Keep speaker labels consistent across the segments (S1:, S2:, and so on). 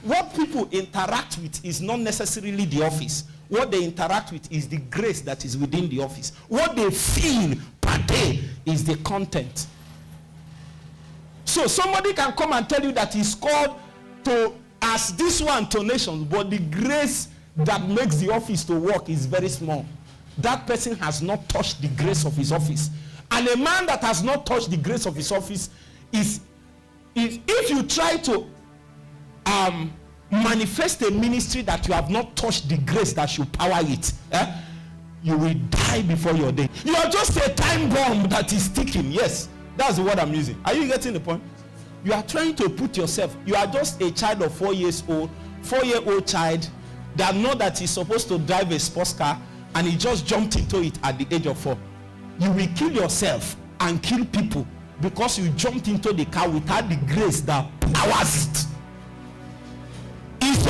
S1: what people interact with is not necessarily the office. What they interact with is the grace that is within the office. What they feel per day is the content. So somebody can come and tell you that he's called to as this one to nations, but the grace that makes the office to work is very small. That person has not touched the grace of his office. And a man that has not touched the grace of his office is if you try to manifest a ministry that you have not touched the grace that should power it, you will die before your day. You are just a time bomb that is ticking. Yes, that's the word I'm using. Are you getting the point? You are trying to put yourself, you are just a child of 4 years old, 4-year-old child that know that he's supposed to drive a sports car and he just jumped into it at the age of 4. You will kill yourself and kill people because you jumped into the car without the grace that powers it. Is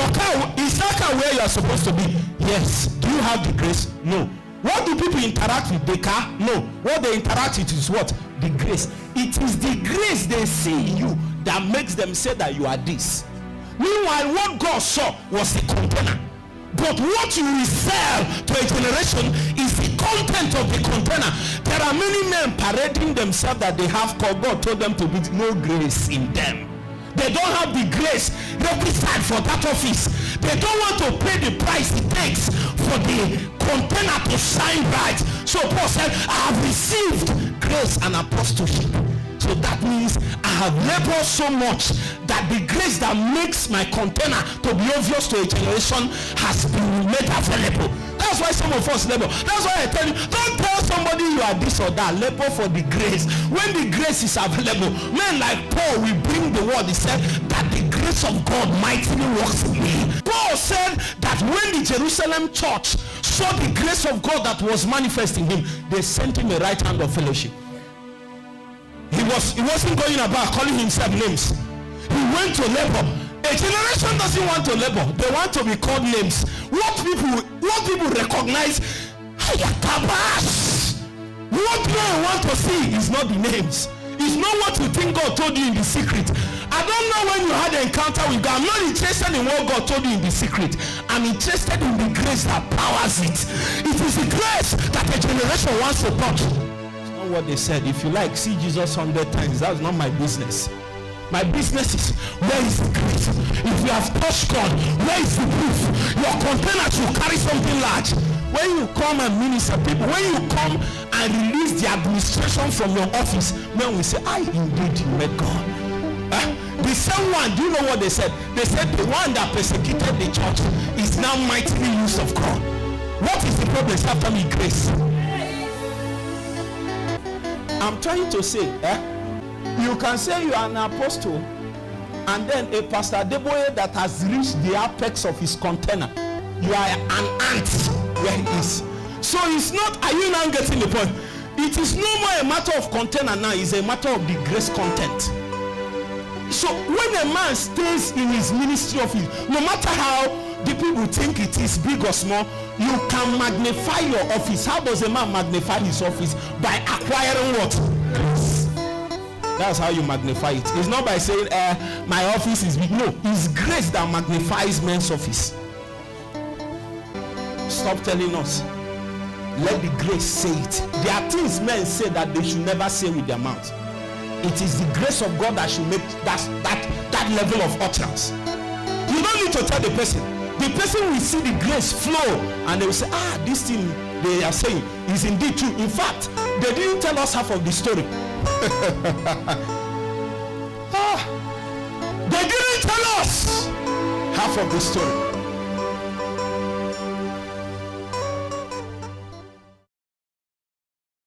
S1: that car where you are supposed to be? Yes. Do you have the grace? No. What do people interact with? The car? No. What they interact with is what? The grace. It is the grace they see in you that makes them say that you are this. Meanwhile, what God saw was a container. But what you will sell to a generation is the content of the container. There are many men parading themselves that they have called. God told them to be no grace in them. They don't have the grace required for that office. They don't want to pay the price it takes for the container to shine bright. So Paul said, I have received grace and apostleship. So that means I have labored so much that the grace that makes my container to be obvious to a generation has been made available. That's why some of us labor. That's why I tell you, don't tell somebody you are this or that. Labor for the grace. When the grace is available, men like Paul will bring the word. He said that the grace of God mightily works in me. Paul said that when the Jerusalem church saw the grace of God that was manifesting him, they sent him a right hand of fellowship. He wasn't going about calling himself names. He went to labor. A generation doesn't want to labor. They want to be called names. What people recognize, what men want to see is not the names. It's not what you think God told you in the secret. I don't know when you had an encounter with God. I'm not interested in what God told you in the secret. I'm interested in the grace that powers it. It is the grace that a generation wants to touch. What they said, if you like, see Jesus 100 times. That's not my business. My business is, where is the grace? If you have touched God, where is the proof? Your container should carry something large. When you come and minister people, when you come and release the administration from your office, when we say, indeed you met God. The same one, do you know what they said? They said the one that persecuted the church is now mightily used of God. What is the problem? After me, grace. I'm trying to say, you can say you are an apostle and then a Pastor Deboye that has reached the apex of his container. You are an ant where he is. So it's not, are you now getting the point? It is no more a matter of container now, it's a matter of the grace content. So when a man stays in his ministry office, no matter how the people think it is big or small, you can magnify your office. How does a man magnify his office? By acquiring what? Grace. That's how you magnify it. It's not by saying my office is big. No, it's grace that magnifies men's office. Stop telling us. Let the grace say it. There are things men say that they should never say with their mouth. It is the grace of God that should make that level of utterance. You don't need to tell the person. The person will see the grace flow and they will say, this thing they are saying is indeed true. In fact, they didn't tell us half of the story. They didn't tell us half of the story.